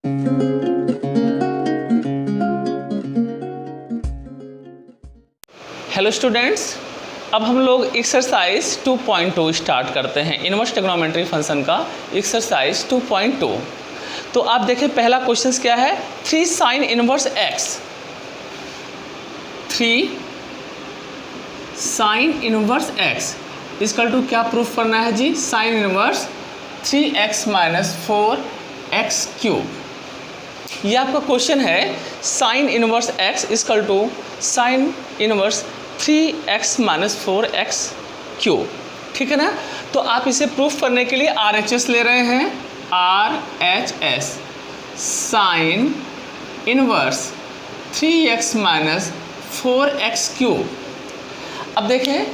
Hello students, अब हम लोग एक्सरसाइज 2.2 स्टार्ट करते हैं। इनवर्स ट्रिग्नोमेट्री फंक्शन का एक्सरसाइज 2.2। तो आप देखें पहला क्वेश्चन क्या है, 3 sine inverse x. 3 sine inverse x equal to क्या प्रूफ करना है जी, sine inverse 3x minus 4x cube. ये आपका क्वेश्चन है, sine inverse x equal to sine inverse 3x minus 4x cube. ठीक है ना। तो आप इसे प्रूफ करने के लिए RHS ले रहे हैं, RHS sign inverse 3x minus 4x cube. अब देखें,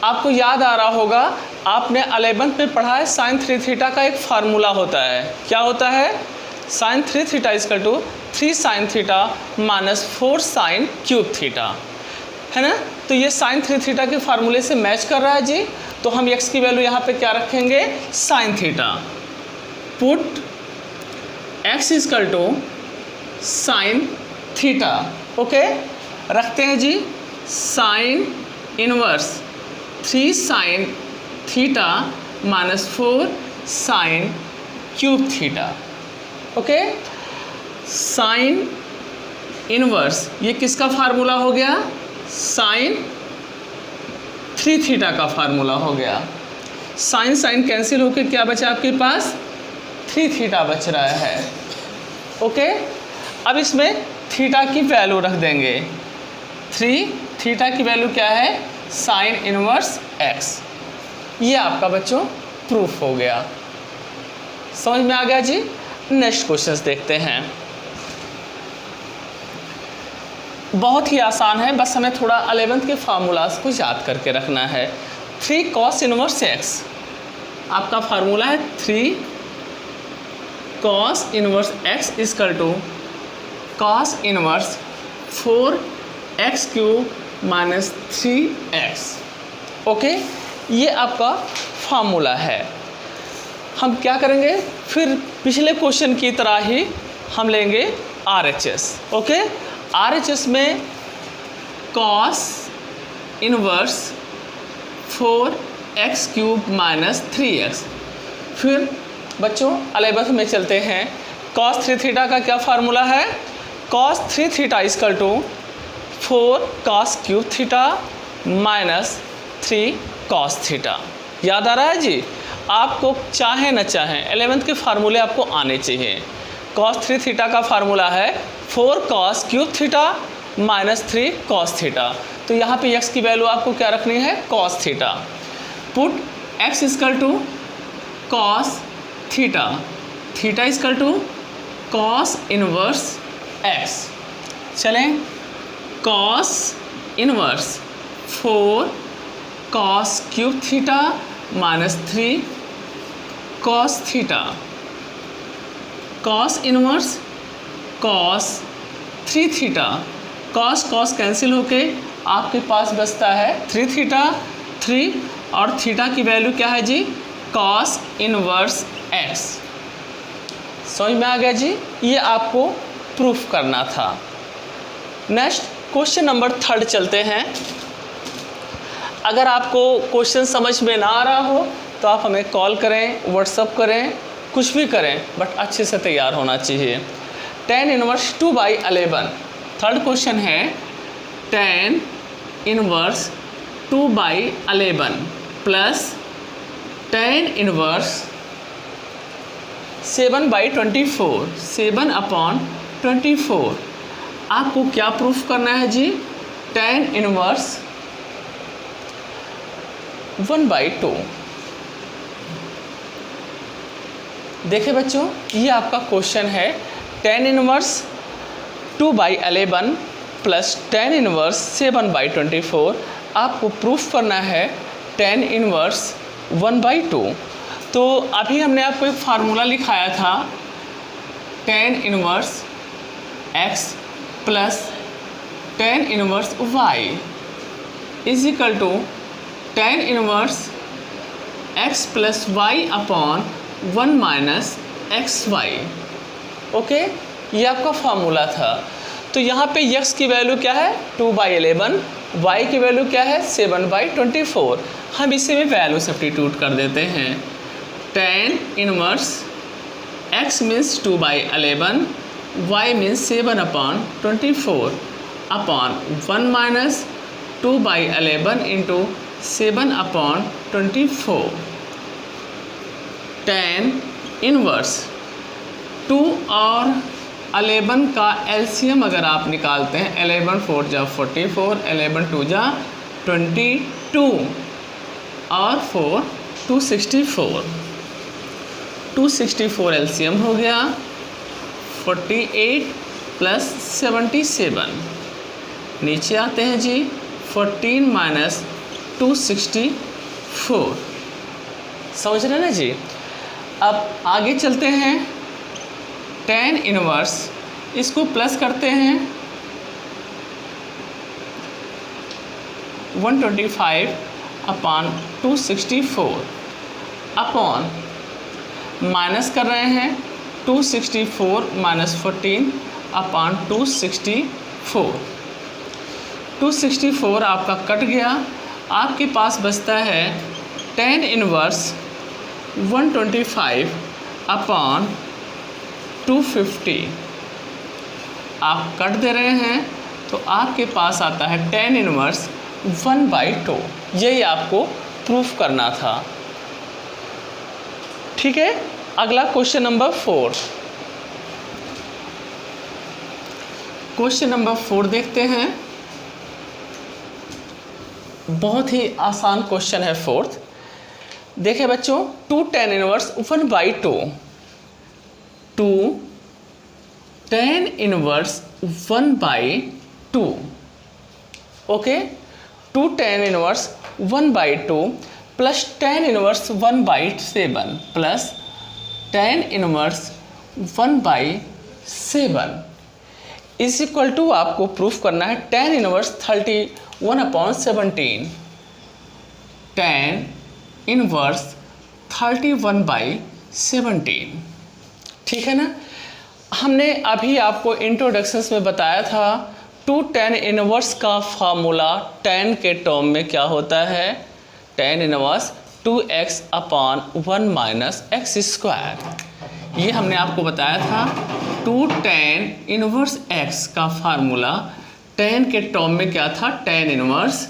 आपको याद आ रहा होगा, आपने 11th में पढ़ा है साइन 3 थीटा का एक फार्मूला होता है। क्या होता है, sine 3 theta equal to 3 sine theta minus 4 sine cube theta, है ना। तो ये साइन 3 थीटा के फार्मूले से मैच कर रहा है जी। तो हम x की वैल्यू यहाँ पे क्या रखेंगे, sine theta. Put x equal to sine theta. Okay, रखते हैं जी, sine inverse 3 sine theta minus 4 sine cube theta. Okay, sine inverse ये किसका फार्मूला हो गया, साइन 3 थीटा का फार्मूला हो गया। साइन साइन कैंसिल होकर क्या बचा आपके पास, 3 थीटा बच रहा है। ओके, अब इसमें थीटा की वैल्यू रख देंगे। 3 थीटा की वैल्यू क्या है, साइन इनवर्स एक्स। ये आपका बच्चों प्रूफ हो गया। समझ में आ गया जी। नेक्स्ट क्वेश्चन देखते हैं। बहुत ही आसान है, बस हमें थोड़ा 11th के फार्मूलाज को याद करके रखना है। 3 कॉस इनवर्स एक्स आपका फार्मूला है, 3 cos inverse x equal to cos inverse 4x cube minus 3x। Okay, ये आपका फार्मूला है। हम क्या करेंगे, फिर पिछले क्वेश्चन की तरह ही हम लेंगे RHS। ओके, RHS में cos inverse 4x cube minus 3x। फिर बच्चों 11th में चलते हैं। कॉस 3 थीटा का क्या फार्मूला है, cos 3 theta equal to 4 cos cube theta minus 3 cos theta. याद आ रहा है जी। आपको चाहे न चाहे 11th के फार्मूले आपको आने चाहिए। कॉस 3 थीटा का फार्मूला है 4 cos cube theta minus 3 cos theta. तो यहाँ पे x की वैल्यू आपको क्या रखनी है, cos theta. Put x equal to cos theta, theta equal to cos inverse x। चलें, cos inverse 4 cos cube theta minus 3 cos theta, cos inverse cos 3 theta. Cos cos cancel होके आपके पास बचता है 3 थीटा 3, और थीटा की value क्या है जी, cos inverse x. समझ में आ गया जी। ये आपको प्रूफ करना था। नेक्स्ट क्वेश्चन नंबर 3 चलते हैं। अगर आपको क्वेश्चन समझ में ना आ रहा हो तो आप हमें कॉल करें, व्हाट्सअप करें, कुछ भी करें, बट अच्छे से तैयार होना चाहिए। tan inverse 2/11। थर्ड क्वेश्चन है, tan inverse 2/11 plus tan inverse 7/24, 7/24। आपको क्या प्रूफ करना है जी, tan इनवर्स 1/2। देखिए बच्चों, ये आपका क्वेश्चन है, tan inverse 2/11 plus tan inverse 7/24। आपको प्रूफ करना है tan इनवर्स 1/2। तो अभी हमने आपको एक फार्मूला लिखाया था, tan inverse x plus tan inverse y is equal to tan inverse x plus y upon 1 minus xy। Okay, ये आपका फार्मूला था। तो यहाँ पे x की वैल्यू क्या है 2/11, y की वैल्यू क्या है 7/24। हम इसे भी वैल्यू सब्स्टिट्यूट कर देते हैं। tan inverse x means 2/11, y means 7/24 upon 1 minus 2/11 into 7/24। tan inverse 2 और 11 का एलसीएम अगर आप निकालते हैं, 11 4 जा 44, 11 2 जा 22 और 4 264, 264 एलसीएम हो गया। 48 प्लस 77, नीचे आते हैं जी 14 माइनस 264। समझ रहे हैं ना जी। अब आगे चलते हैं। tan इनवर्स इसको प्लस करते हैं 125 अपॉन 264 अपॉन माइनस कर रहे हैं 264 माइनस 14 अपॉन 264। 264 आपका कट गया, आपके पास बचता है tan इनवर्स 125 अपॉन 250। आप कट दे रहे हैं तो आपके पास आता है tan इनवर्स 1/2। यही आपको प्रूफ करना था। ठीक है, अगला क्वेश्चन नंबर 4। क्वेश्चन नंबर 4 देखते हैं। बहुत ही आसान क्वेश्चन है 4th। देखिए बच्चों, 2 tan inverse 1/2, 2 tan inverse 1/2। Okay, 2 tan inverse 1/2 plus tan inverse 1/7 plus tan inverse 1/7 is equal to, आपको प्रूफ करना है tan इनवर्स 31/17। tan inverse 31/17। ठीक है ना। हमने अभी आपको इंट्रोडक्शंस में बताया था 2 tan इनवर्स का फार्मूला tan के टर्म में क्या होता है, tan inverse 2x upon 1 minus x square. ये हमने आपको बताया था 2 tan इनवर्स x का फार्मूला tan के टर्म में क्या था, tan inverse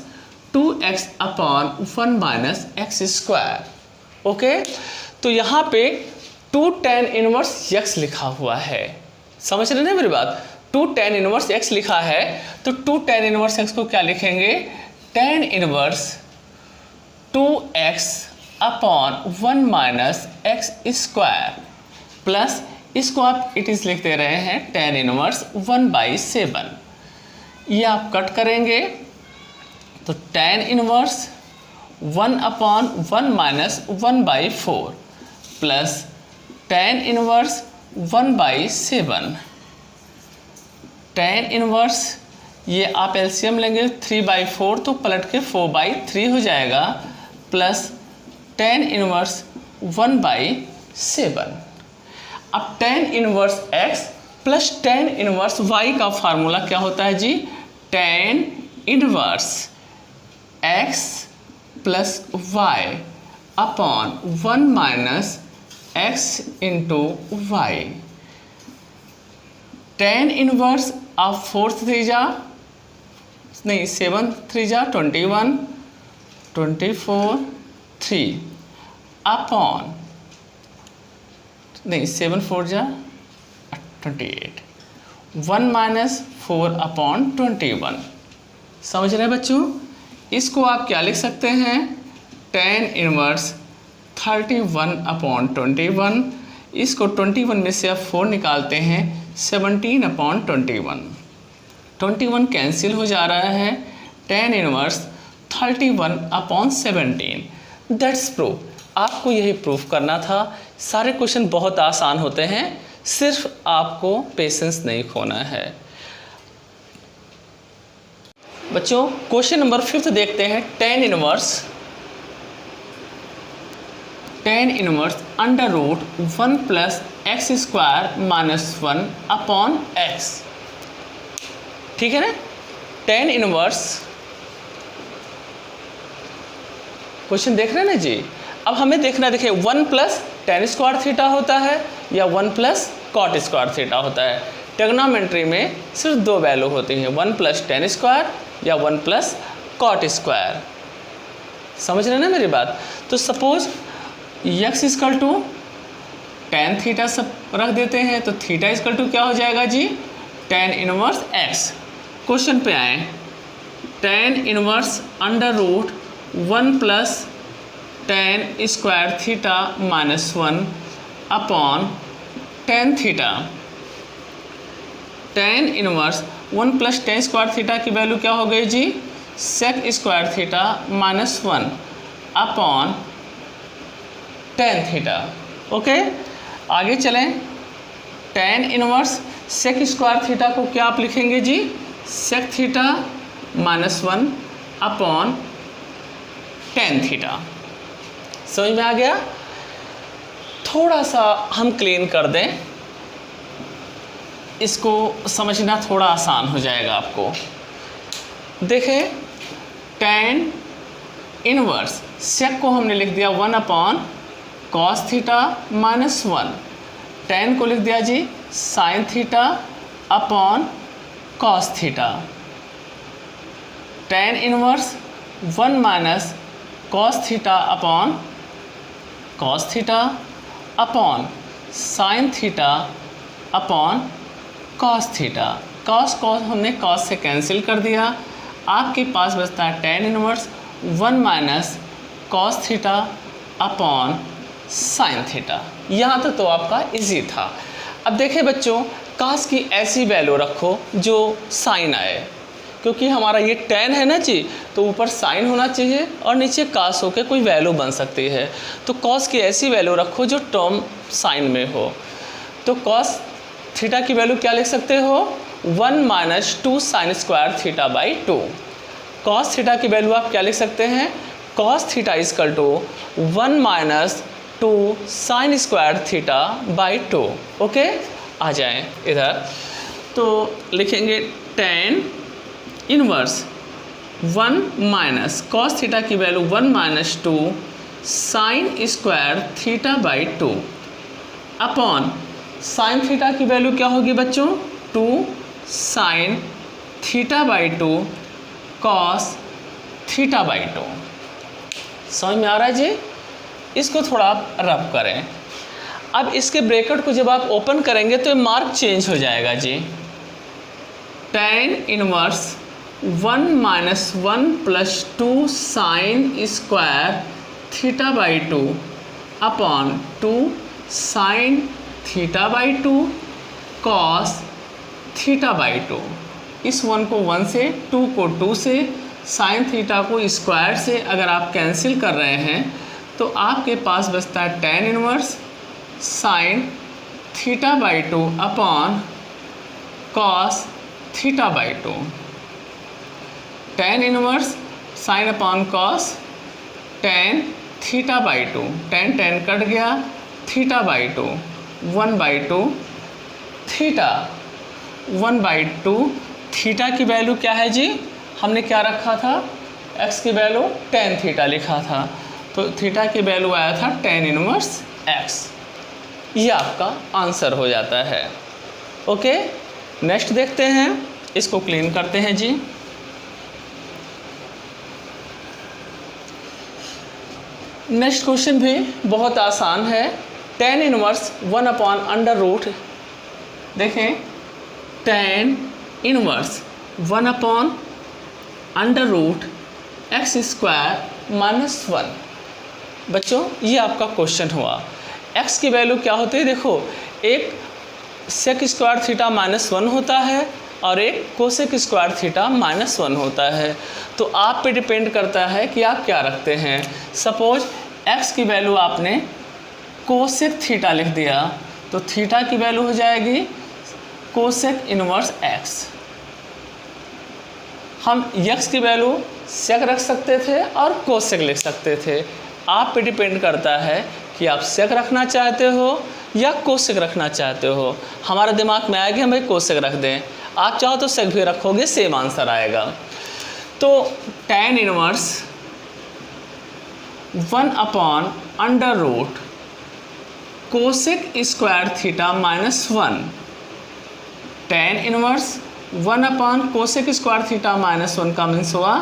2x upon 1 minus x square. Okay, तो यहाँ पे 2 tan इनवर्स x लिखा हुआ है। समझ रहे हैं मेरी बात। 2 tan इनवर्स x लिखा है तो 2 tan इनवर्स x को क्या लिखेंगे, tan inverse 2x upon 1 minus x square plus इसको आप इट इज़ लिख दे रहे हैं tan इनवर्स 1/7। ये आप कट करेंगे तो tan inverse 1 upon 1 minus 1/4 plus tan inverse 1/7। tan inverse ये आप एलसीएम लेंगे 3/4 तो पलट के 4/3 हो जाएगा प्लस tan इनवर्स 1/7। अब tan inverse x plus tan inverse y का फार्मूला क्या होता है जी, tan inverse x plus y upon 1 minus x into y. tan inverse आप 4 3 जा नहीं 7 3 जा 21, 24 3 अपॉन नहीं 7 4 जा 28, 1 माइनस 4 अपॉन 21। समझ रहे हैं बच्चों। इसको आप क्या लिख सकते हैं, tan इनवर्स 31 अपॉन 21। इसको 21 में से आप 4 निकालते हैं 17 अपॉन 21। 21 कैंसिल हो जा रहा है, tan inverse 31 upon 17। That's proof. आपको यही प्रूफ करना था। सारे क्वेश्चन बहुत आसान होते हैं, सिर्फ आपको पेशेंस नहीं खोना है। बच्चों क्वेश्चन नंबर 5 देखते हैं। tan tan inverse under root 1 plus x square minus 1 upon x. ठीक है ना। tan इनवर्स, क्वेश्चन देख रहे हैं ना जी। अब हमें देखना, देखिए 1 प्लस tan स्क्वायर थीटा होता है या 1 प्लस कॉट स्क्वायर थीटा होता है। ट्रिग्नोमेट्री में सिर्फ दो वैल्यू होती हैं, 1 प्लस tan स्क्वायर या 1 प्लस कॉट स्क्वायर। समझ रहे हैं ना मेरी बात। तो suppose x equal to tan theta सब रख देते हैं, तो थीटा इक्वल टू क्या हो जाएगा जी, tan इनवर्स x। क्वेश्चन पे आए, tan inverse under root 1 plus tan square theta minus 1 upon tan theta. tan inverse 1 plus tan square theta की वैल्यू क्या हो गई जी, sec square theta minus 1 upon tan theta. Okay, आगे चलें। tan inverse sec square theta को क्या आप लिखेंगे जी, sec theta minus 1 upon tan theta. समझ में आ गया। थोड़ा सा हम क्लीन कर दें, इसको समझना थोड़ा आसान हो जाएगा आपको। देखें, tan इनवर्स sec को हमने लिख दिया 1 upon cos theta minus 1, tan को लिख दिया जी sin theta upon cos theta. tan inverse 1 minus cos theta upon cos theta upon sin theta upon cos theta. cos हमने cos से कैंसिल कर दिया, आपके पास बचता है tan inverse 1 minus cos theta upon sin theta. यहाँ तक तो आपका इजी था। अब देखें बच्चों, cos की ऐसी वैल्यू रखो जो sin आए, क्योंकि हमारा ये tan है ना जी, तो ऊपर sin होना चाहिए और नीचे cos होकर कोई वैल्यू बन सकती है। तो cos की ऐसी वैल्यू रखो जो टर्म sin में हो। तो cos थीटा की वैल्यू क्या लिख सकते हो, 1 minus 2 sine square theta by 2। cos theta की वैल्यू आप क्या लिख सकते हैं, cos theta equal to 1 minus 2 sine square theta by 2। ओके, आ जाएं इधर। तो लिखेंगे tan inverse 1 minus cos theta की value 1 minus 2 sine square theta by 2 upon sine theta की वैल्यू क्या होगी बच्चों, 2 sine theta by 2 cos theta by 2। समझ में आ रहा है जी। इसको थोड़ा आप रब करें। अब इसके ब्रैकेट को जब आप ओपन करेंगे तो मार्क चेंज हो जाएगा जी। tan inverse 1 minus 1 plus 2 sine square theta by 2 upon 2 sine theta by 2 cos theta by 2। इस 1 को 1 से, 2 को 2 से, साइन थीटा को स्क्वायर से अगर आप कैंसिल कर रहे हैं तो आपके पास बचता है tan inverse sine theta by 2 upon cos theta by 2। tan inverse sine upon cos tan theta by 2, tan cut गया, theta by 2, 1 by 2 theta, 1 by 2 theta की वैल्यू क्या है जी, हमने क्या रखा था, x की वैल्यू tan थीटा लिखा था, तो थीटा की वैल्यू आया था tan इनवर्स x। ये आपका आंसर हो जाता है। ओके, नेक्स्ट देखते हैं, इसको क्लीन करते हैं जी। नेक्स्ट क्वेश्चन भी बहुत आसान है। tan inverse 1 upon under root, देखें tan inverse 1 upon under root x square minus 1। बच्चों ये आपका क्वेश्चन हुआ। x की वैल्यू क्या होती है, देखो एक सेक स्क्वायर थीटा माइनस 1 होता है और एक कोसेक स्क्वायर थीटा माइनस 1 होता है। तो आप पे डिपेंड करता है कि आप क्या रखते हैं। सपोज x की वैल्यू आपने कोसेक थीटा लिख दिया तो थीटा की वैल्यू हो जाएगी कोसेक इनवर्स x। हम x की वैल्यू सेक रख सकते थे और कोसेक लिख सकते थे। आप पे डिपेंड करता है कि आप सेक रखना चाहते हो या कोसेक रखना चाहते हो। हमारे दिमाग में आएगा हम भाई कोसेक रख दें, आप चाहो तो सेक भी रखोगे, सेम आंसर आएगा। तो tan inverse 1/√, cosec square theta -1, tan inverse 1 cosec square theta -1 का मीन्स हुआ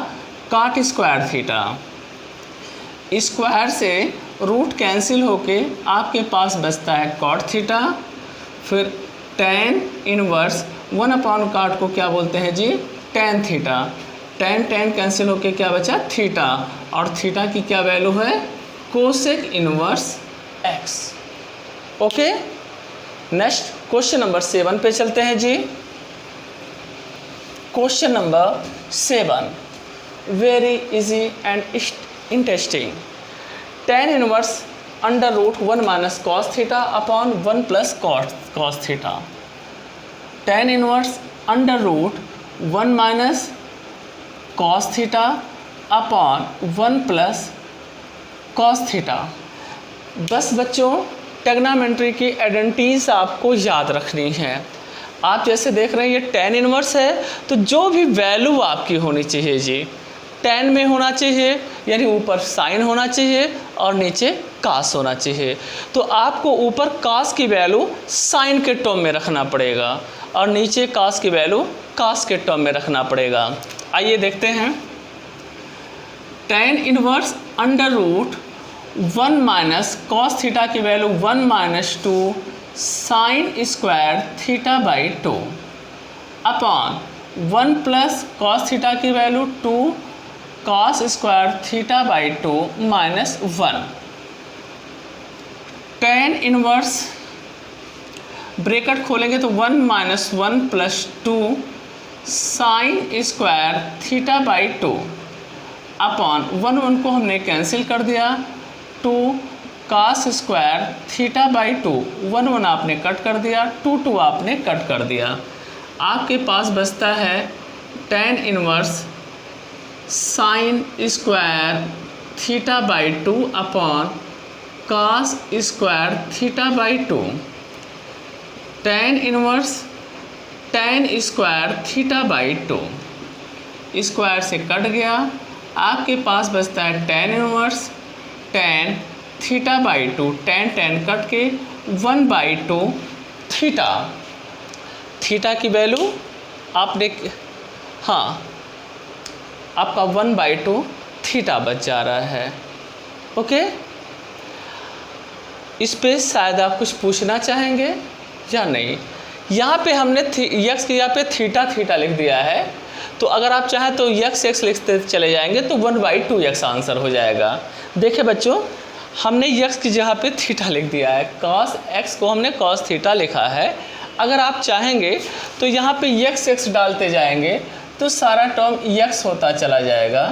काट स्क्वायर थीटा। स्क्वायर से रूट कैंसिल होके आपके पास बचता है कॉट थीटा। फिर tan इनवर्स 1/काट को क्या बोलते हैं जी, tan थीटा। tan कैंसिल होके क्या बचा, थीटा, और थीटा की क्या वैल्यू है, cosec inverse x। Okay, next question number 7 पे चलते हैं जी। Question number 7 very easy and interesting. tan inverse √1 - cos theta upon 1 + cos theta. tan inverse √1 - cos theta upon 1 + cos theta. बस बच्चों ट्रिग्नोमेट्री की आइडेंटिटीज आपको याद रखनी है। आप जैसे देख रहे हैं ये tan इनवर्स है, तो जो भी वैल्यू आपकी होनी चाहिए जी tan में होना चाहिए, यानी ऊपर साइन होना चाहिए और नीचे कास होना चाहिए। तो आपको ऊपर कास की वैल्यू साइन के टर्म में रखना पड़ेगा और नीचे कास की वैल्यू कास के टर्म में रखना पड़ेगा। आइए देखते हैं। tan इनवर्स √1 - cos थीटा की value 1 - 2 sine square थीटा/2 upon 1 + cos theta की value 2 cos square थीटा/2 -1। tan inverse bracket खोलेंगे तो 1 - 1 + 2 साइन स्क्वायर थीटा/2 अपॉन 1 को हमने कैंसिल कर दिया, 2 cos स्क्वायर थीटा/2, 1 आपने कट कर दिया, 2 आपने कट कर दिया। आपके पास बचता है tan inverse sine square थीटा/2 upon cos square थीटा/2। tan inverse tan square थीटा/2 square से कट गया, आपके पास बचता है tan inverse tan थीटा/2। tan cut के 1/2 थीटा। थीटा की वैल्यू आपने, हाँ, आपका 1/2 थीटा बच जा रहा है। ओके, इस पे शायद आप कुछ पूछना चाहेंगे या नहीं। यहाँ पे हमने यक्स की यहाँ पे थीटा लिख दिया है, तो अगर आप चाहें तो x लिखते चले जाएंगे तो 1/2 x आंसर हो जाएगा। देखिए बच्चों, हमने यक्स की जगह पे थीटा लिख दिया है, cos x को हमने cos थीटा लिखा है। अगर आप चाहेंगे तो यहाँ पे x डालते जाएंगे तो सारा टर्म x होता चला जाएगा,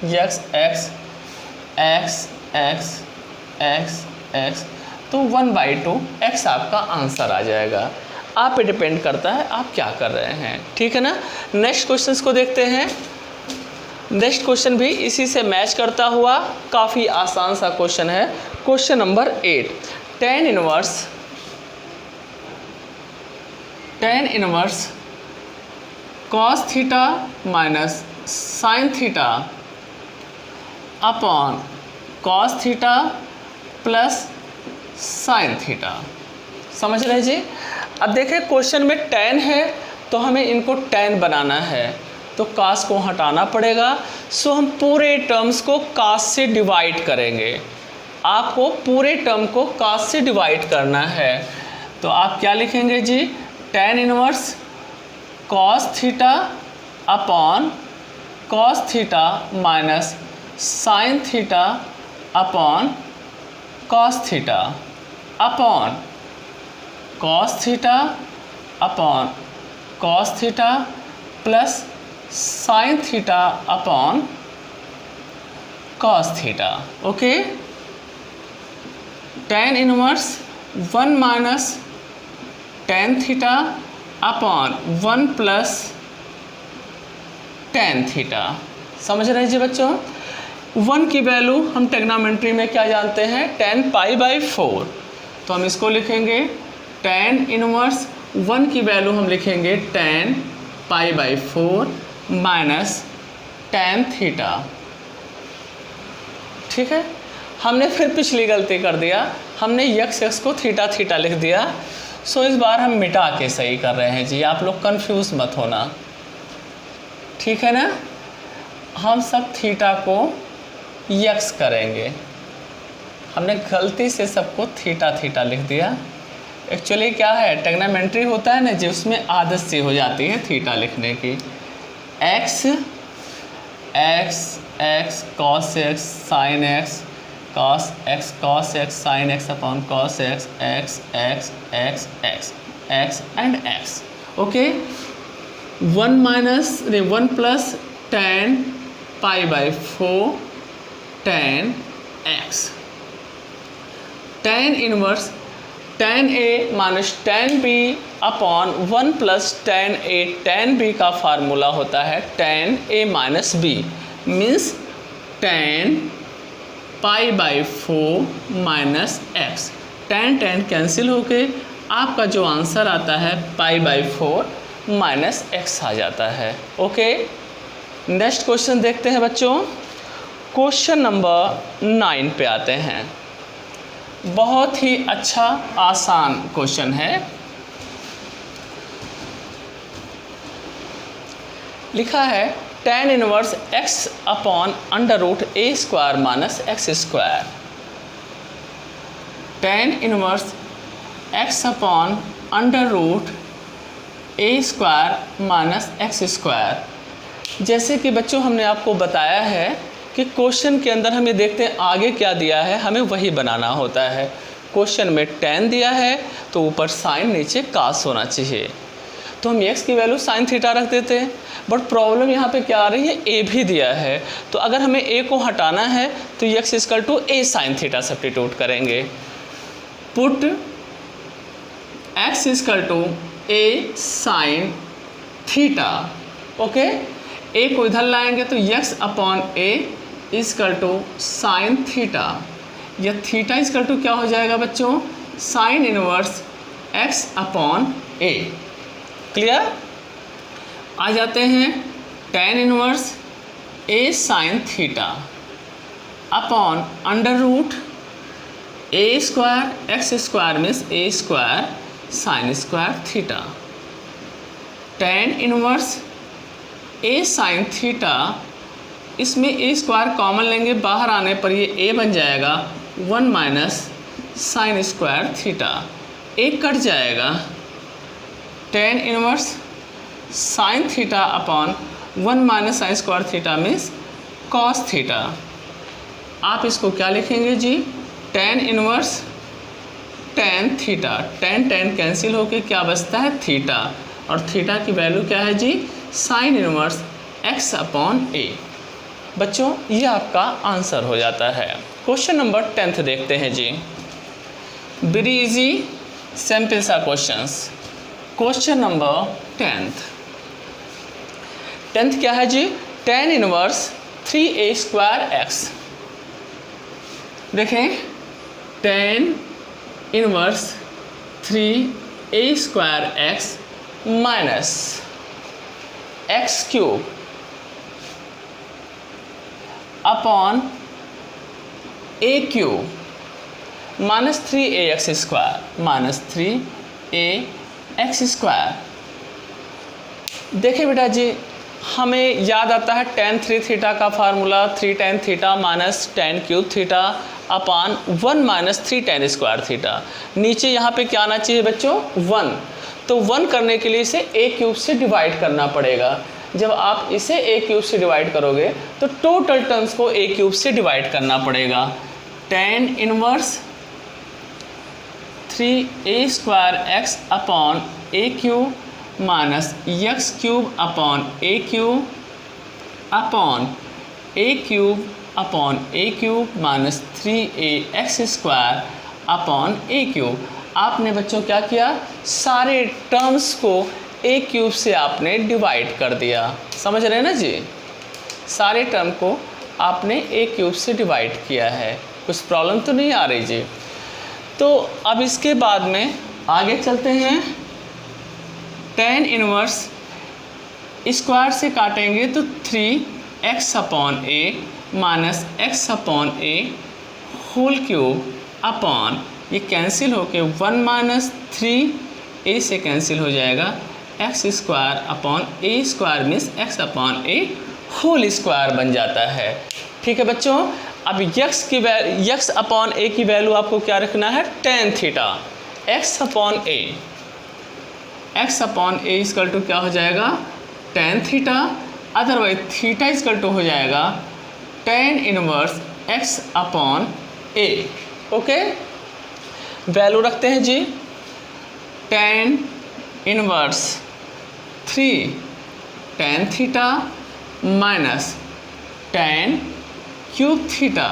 x x x x x x, तो 1/2 x आपका आंसर आ जाएगा। आप पे डिपेंड करता है आप क्या कर रहे हैं, ठीक है ना। नेक्स्ट क्वेश्चंस को देखते हैं। नेक्स्ट क्वेश्चन भी इसी से मैच करता हुआ काफ़ी आसान सा क्वेश्चन है। Question number 8, tan inverse cos theta minus sign theta upon cos theta plus sine theta. समझ रहे जी। अब देखिए क्वेश्चन में tan है तो हमें इनको tan बनाना है, तो cos को हटाना पड़ेगा। सो हम पूरे टर्म्स को cos से डिवाइड करेंगे। आपको पूरे टर्म को cos से डिवाइड करना है, तो आप क्या लिखेंगे जी, tan inverse cos theta upon cos theta minus sign theta upon cos theta upon cos theta upon cos theta plus sign theta upon cos theta. Okay, tan inverse 1 minus tan theta upon 1 plus tan theta. समझ रहे हैं जी बच्चों। 1 की value हम trigonometry में क्या जानते हैं, tan π/4। तो हम इसको लिखेंगे tan इनवर्स 1 की वैल्यू हम लिखेंगे tan π/4 माइनस tan थीटा। ठीक है, हमने फिर पिछली गलती कर दिया, हमने x को थीटा थीटा लिख दिया। सो इस बार हम मिटा के सही कर रहे हैं जी, आप लोग कंफ्यूज मत होना, ठीक है ना। हम सब थीटा को x करेंगे, हमने गलती से सबको थीटा थीटा लिख दिया। एक्चुअली क्या है, ट्रिग्नोमेट्री होता है ना जी, उसमें आदत सी हो जाती है थीटा लिखने की। x cos x sin x cos x sin x upon cos x x and x। Okay, 1 plus tan π/4 tan x, tan inverse tan a minus tan b upon 1 plus tan a tan b का formula होता है tan a minus b, means tan π/4 minus x। tan cancel होके आपका जो answer आता है π/4 minus x आ जाता है। ओके, नेक्स्ट क्वेश्चन देखते हैं बच्चों। क्वेश्चन नंबर 9 पे आते हैं। बहुत ही अच्छा आसान क्वेश्चन है। लिखा है tan inverse x upon under root a square minus x square. tan inverse x upon under root a square minus x square. जैसे कि बच्चों हमने आपको बताया है कि क्वेश्चन के अंदर हम ये देखते हैं आगे क्या दिया है, हमें वही बनाना होता है। क्वेश्चन में tan दिया है तो ऊपर साइन नीचे कास होना चाहिए, तो हम x की वैल्यू साइन थीटा रख देते हैं। बट प्रॉब्लम यहाँ पे क्या आ रही है, a भी दिया है, तो अगर हमें a को हटाना है तो x equal to a sine theta substitute करेंगे। Put x equal to a sine theta. Okay, a को इधर लाएंगे तो x upon a equal to sine theta, या थीटा इक्वल टू क्या हो जाएगा बच्चों, sine inverse x upon a। Clear, आ जाते हैं tan inverse a sine theta upon under root a square x square means a square sine square theta. tan inverse a sine theta, इसमें a square common लेंगे, बाहर आने पर ये a बन जाएगा 1 माइनस साइन स्क्वायर थीटा, एक cut जाएगा। tan inverse sine theta upon 1 minus sign square theta means cos theta. आप इसको क्या लिखेंगे जी, tan inverse tan theta. tan cancel होके क्या बचता है, थीटा, और थीटा की वैल्यू क्या है जी, sine inverse x upon a। बच्चों ये आपका आंसर हो जाता है। क्वेश्चन नंबर 10 देखते हैं जी, वेरी इजी सिंपल सा क्वेश्चंस। क्वेश्चन नंबर 10th क्या है जी, tan inverse 3a square x। देखें tan inverse 3a square x minus x cube upon a cube minus 3ax square minus 3ax square. देखिए बेटा जी, हमें याद आता है tan 3 थीटा का formula 3 tan theta minus tan cube theta upon 1 minus 3 tan square theta. नीचे यहाँ पे क्या आना चाहिए बच्चों, 1। तो 1 करने के लिए इसे a क्यूब से डिवाइड करना पड़ेगा। जब आप इसे a क्यूब से डिवाइड करोगे तो टोटल टर्म्स को a क्यूब से डिवाइड करना पड़ेगा। tan inverse 3a square x upon a cube minus x cube upon a cube upon a cube upon a cube minus 3ax square upon a cube. आपने बच्चों क्या किया, सारे terms को a क्यूब से आपने डिवाइड कर दिया। समझ रहे हैं ना जी, सारे टर्म को आपने ए क्यूब से डिवाइड किया है। कुछ प्रॉब्लम तो नहीं आ रही जी। तो अब इसके बाद में आगे चलते हैं। tan इनवर्स स्क्वायर से काटेंगे तो 3x/a minus x/a whole cube upon, ये कैंसिल होके 1 माइनस 3a से कैंसिल हो जाएगा, x square upon a square means x/a whole square बन जाता है। ठीक है बच्चों, अब x/a की वैल्यू आपको क्या रखना है, tan theta. x/a equal to क्या हो जाएगा, tan theta, otherwise theta equal to हो जाएगा tan inverse x/a। Okay, value रखते हैं जी, tan inverse 3 tan theta minus tan cube theta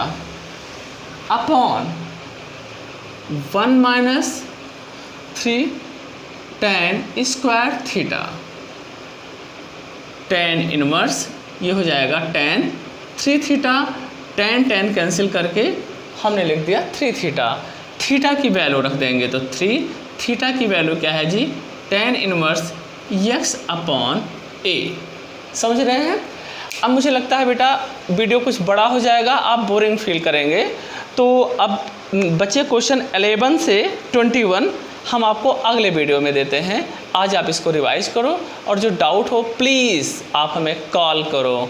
upon 1 minus 3 tan square theta. tan inverse ये हो जाएगा tan 3 थीटा, tan कैंसिल करके हमने लिख दिया 3 थीटा। थीटा की वैल्यू रख देंगे तो 3, थीटा की वैल्यू क्या है जी, tan इनवर्स x/a। समझ रहे हैं। अब मुझे लगता है बेटा वीडियो कुछ बड़ा हो जाएगा, आप बोरिंग फील करेंगे, तो अब बचे क्वेश्चन 11 से 21 हम आपको अगले वीडियो में देते हैं। आज आप इसको रिवाइज करो और जो डाउट हो प्लीज़ आप हमें कॉल करो।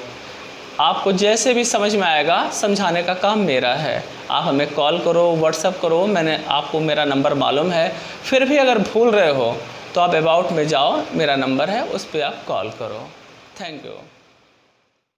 आपको जैसे भी समझ में आएगा समझाने का काम मेरा है। आप हमें कॉल करो, व्हाट्सएप करो, मैंने आपको मेरा नंबर मालूम है। फिर भी अगर भूल रहे हो तो आप अबाउट में जाओ, मेरा नंबर है, उस पर आप कॉल करो। Thank you.